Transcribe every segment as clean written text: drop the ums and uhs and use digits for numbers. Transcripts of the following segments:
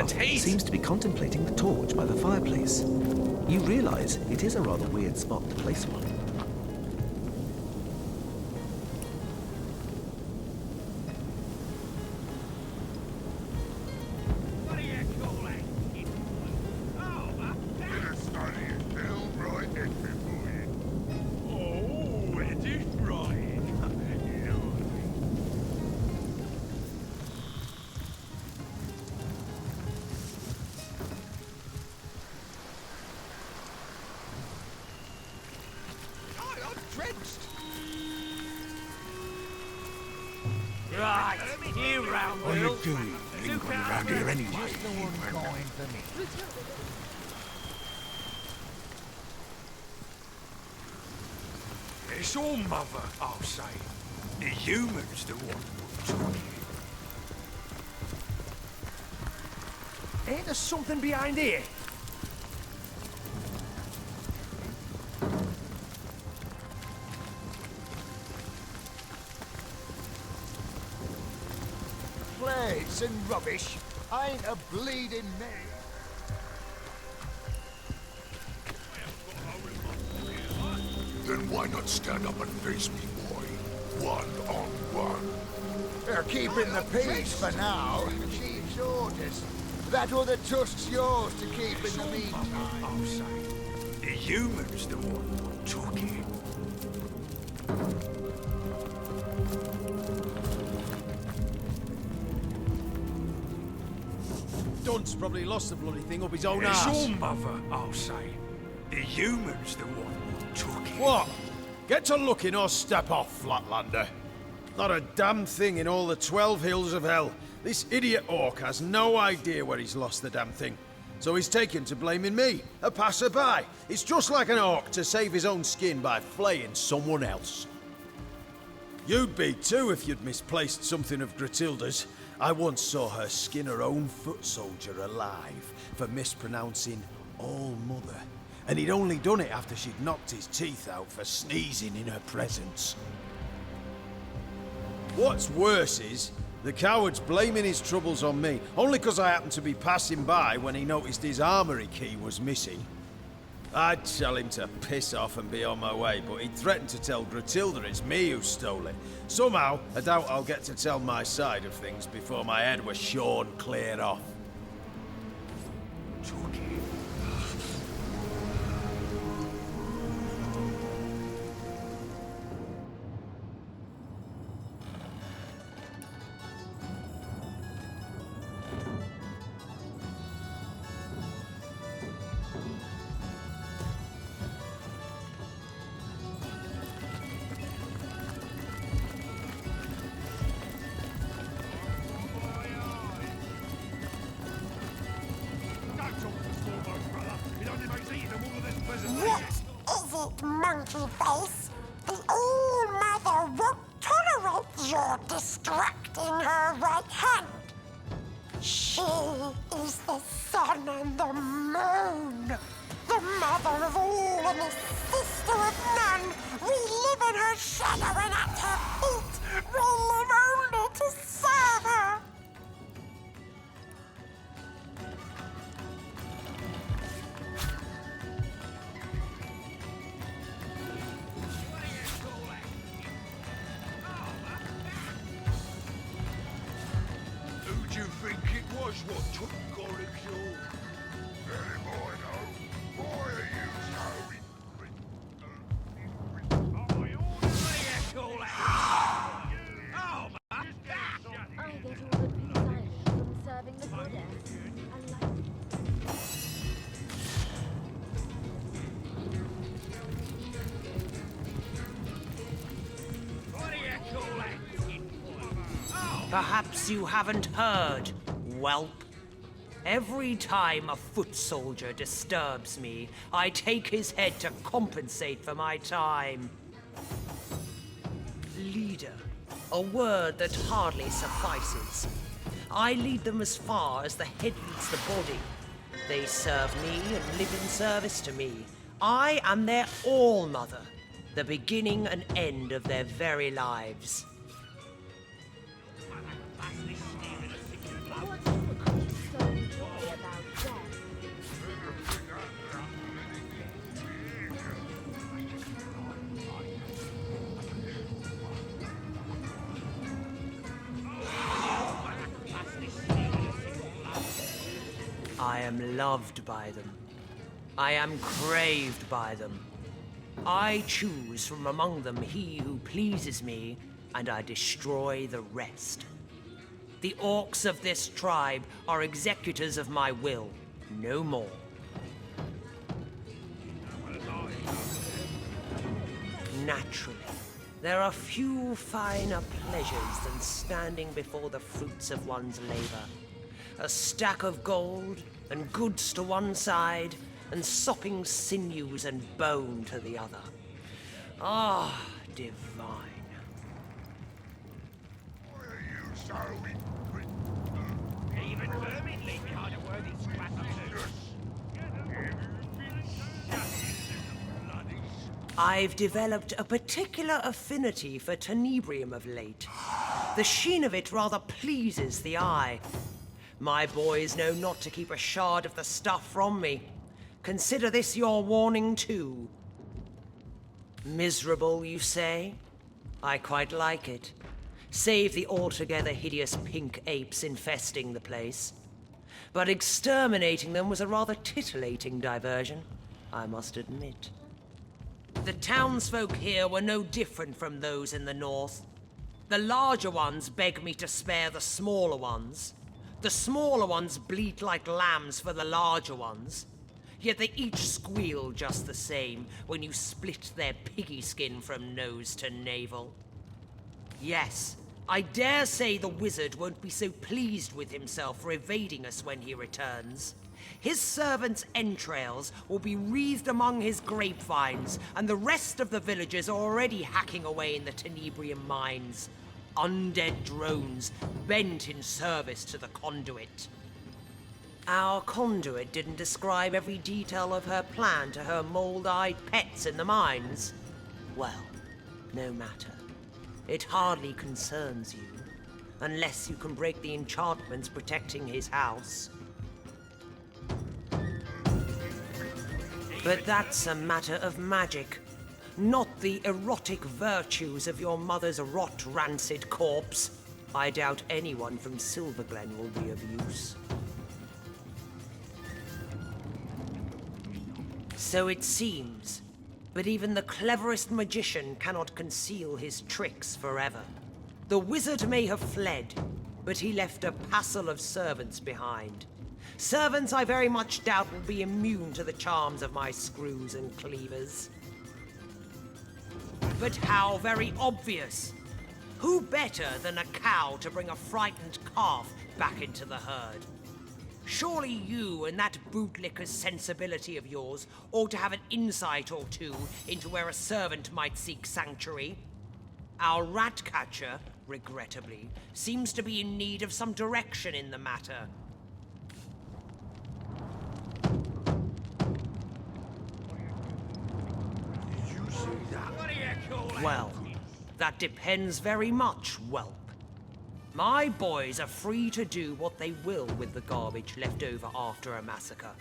teeth! seems to be contemplating the torch by the fireplace. You realize it is a rather weird spot to place one. Right, you round What are you doing? Lingering around here anyway? Just the one going for me. It's all mother, I'll say. The humans the one talking. Ain't there something behind here? Plates and rubbish. I ain't a bleeding man. Then why not stand up and face me, boy? One on one. They're keeping the peace for now. Chief's orders. That other tusk's yours to keep in the meantime. I'll say. The humans the one talking. Dunt's probably lost the bloody thing up his own It's arse. all mother, I'll say. The humans the one talking. What? Get to looking or step off, Flatlander. Not a damn thing in all the 12 hills of hell. This idiot orc has no idea where he's lost the damn thing. So he's taken to blaming me, a passerby. It's just like an orc to save his own skin by flaying someone else. You'd be too if you'd misplaced something of Gratilda's. I once saw her skin her own foot soldier alive for mispronouncing All-Mother. And he'd only done it after she'd knocked his teeth out for sneezing in her presence. What's worse is, the coward's blaming his troubles on me, only because I happened to be passing by when he noticed his armory key was missing. I'd tell him to piss off and be on my way, but he threatened to tell Gratilda it's me who stole it. Somehow, I doubt I'll get to tell my side of things before my head was shorn clear off. Talking. What is it, monkey face? The All-Mother won't tolerate your distracting her right hand. She is the sun and the moon, the mother of all and the sister of none. We live in her shadow and at her feet. We live only to serve her. Who do you think it was what took Gorig's all? Very boy, no. Why are you so... I get all the peace I need from serving the goddess. Perhaps you haven't heard, whelp. Every time a foot soldier disturbs me, I take his head to compensate for my time. Leader, a word that hardly suffices. I lead them as far as the head leads the body. They serve me and live in service to me. I am their all-mother, the beginning and end of their very lives. What is the am loved by them. I am craved by them. I choose from among them he who pleases me, and I destroy the rest. The orcs of this tribe are executors of my will, no more. Naturally, there are few finer pleasures than standing before the fruits of one's labor. A stack of gold and goods to one side, and sopping sinews and bone to the other. Ah, divine. Why are you so Even vermin leave behind a worthy scrap of loot. I've developed a particular affinity for tenebrium of late. The sheen of it rather pleases the eye. My boys know not to keep a shard of the stuff from me. Consider this your warning too. Miserable, you say? I quite like it. Save the altogether hideous pink apes infesting the place. But exterminating them was a rather titillating diversion, I must admit. The townsfolk here were no different from those in the north. The larger ones beg me to spare the smaller ones. The smaller ones bleat like lambs for the larger ones. Yet they each squeal just the same when you split their piggy skin from nose to navel. Yes, I dare say the wizard won't be so pleased with himself for evading us when he returns. His servants' entrails will be wreathed among his grapevines, and the rest of the villagers are already hacking away in the tenebrium mines. Undead drones bent in service to the conduit. Our conduit didn't describe every detail of her plan to her mold-eyed pets in the mines. Well, no matter. It hardly concerns you, unless you can break the enchantments protecting his house. But that's a matter of magic, not the erotic virtues of your mother's rot-rancid corpse. I doubt anyone from Silverglen will be of use. So it seems, but even the cleverest magician cannot conceal his tricks forever. The wizard may have fled, but he left a passel of servants behind. Servants I very much doubt will be immune to the charms of my screws and cleavers. But how very obvious! Who better than a cow to bring a frightened calf back into the herd? Surely you and that bootlicker's sensibility of yours ought to have an insight or two into where a servant might seek sanctuary. Our rat catcher, regrettably, seems to be in need of some direction in the matter. Well, that depends very much, whelp. My boys are free to do what they will with the garbage left over after a massacre.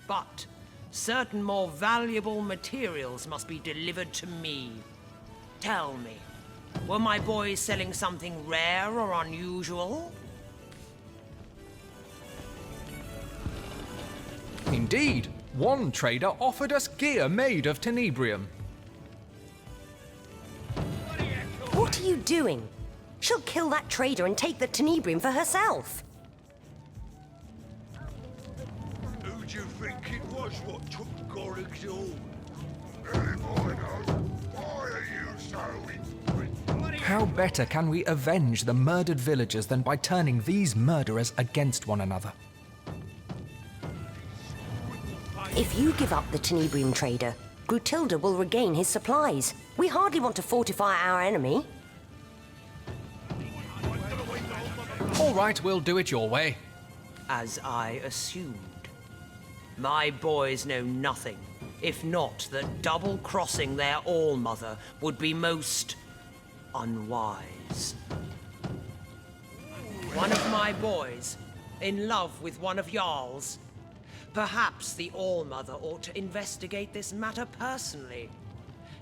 But certain more valuable materials must be delivered to me. Tell me, were my boys selling something rare or unusual? Indeed, one trader offered us gear made of tenebrium. What are you doing? She'll kill that trader and take the tenebrium for herself. Who do you think it was what took Gorig's all? Anybody know? Why are you so angry? How better can we avenge the murdered villagers than by turning these murderers against one another? If you give up the tenebrium trader, Grutilda will regain his supplies. We hardly want to fortify our enemy. All right, we'll do it your way. As I assumed. My boys know nothing, if not that double-crossing their all-mother would be most unwise. One of my boys, in love with one of y'all's. Perhaps the all-mother ought to investigate this matter personally.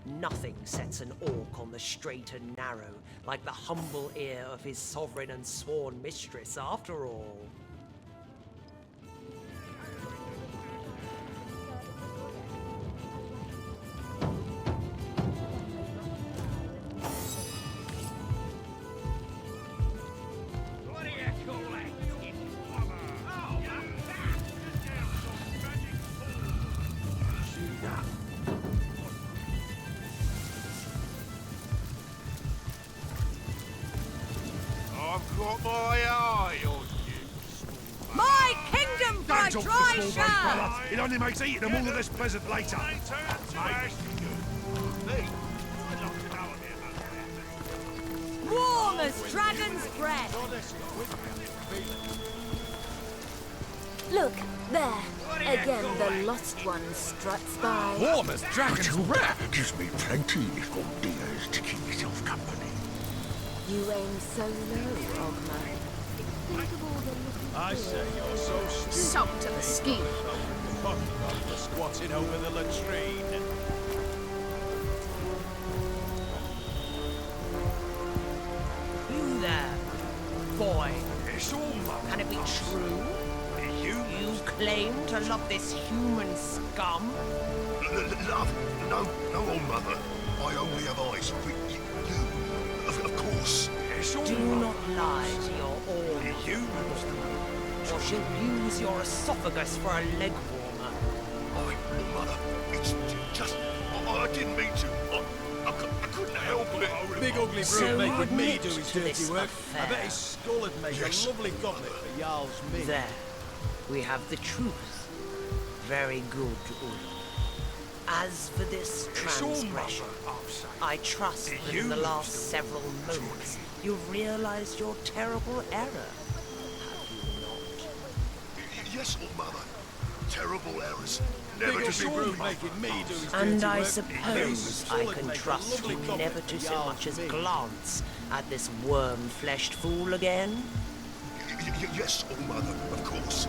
Nothing sets an orc on the straight and narrow like the humble ear of his sovereign and sworn mistress, after all. I've got my eye on you. My kingdom for Don't a talk to dry the small bones, shard! brother. It only makes eating them all of this pleasant later. Warm as dragon's breath! Look, there. Again, the lost one struts by. Warm as dragon's breath. Gives me plenty little dears to keep yourself company. You aim so low, Ogma. Think of all the little I say you're so stupid. Salt to the skin. For squatting over the latrine. You there, boy. It's all mother. Can it be true? You You claim to love this human scum? love? No, old mother. I only have eyes for you. Of course. It's all Do not lie to your all, You. or she'll use your esophagus for a leg warmer. Mother, it's just... I didn't mean to. I couldn't help it. Big ugly So brute you making me admit do his to dirty this work. I affair. bet his skull would make Yes. a lovely goblet for Jarl's meat. There, we have the truth. Very good, Ulf. As for this It's all transgression, mother, I'm saying. I trust that in the last several moments you've realized your terrible error. Have you not? Yes, old mother. Terrible errors. Never Big to be ugly brute mother. making me do his And dirty I work. suppose His skull I would can make a trust lovely you goblet never for to so Jarl's much as meat. glance at this worm-fleshed fool again? Yes, old mother, of course.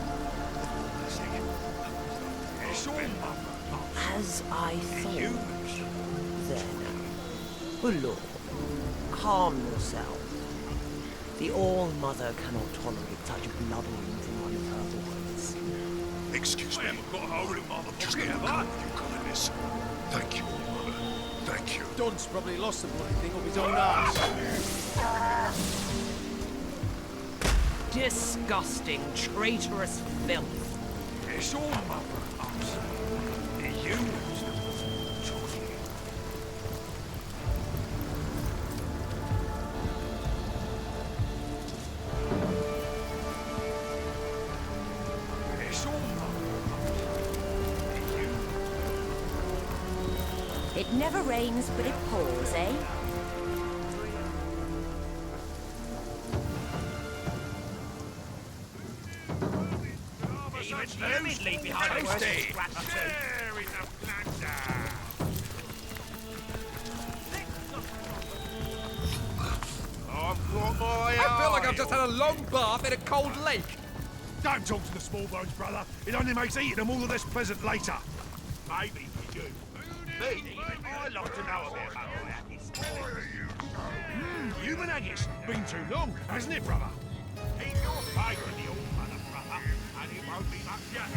It's all mother. As I thought. Then, Lord, calm yourself. The All-Mother cannot tolerate such blubbering from one of her boys. Excuse me. Just gonna call you kindness. Thank you, old mother. Thank you. Dunce probably lost the bloody thing up his own arse. Disgusting, traitorous filth. It's all mother, I'm saying. You. It's all mother. It never rains, but it pours, eh? Even vermin leave behind the worst Toasty. scratch. Share in the plunder. I've got my I feel like I've eye just on had a long bath in a cold lake. Don't talk to the small bones, brother. It only makes eating them all the less pleasant later. Maybe you do. Me? I like to know a bit about my haggis. Human haggis. Been too long, hasn't it, brother? Keep your faith in the old mother, brother, and it won't be much yet.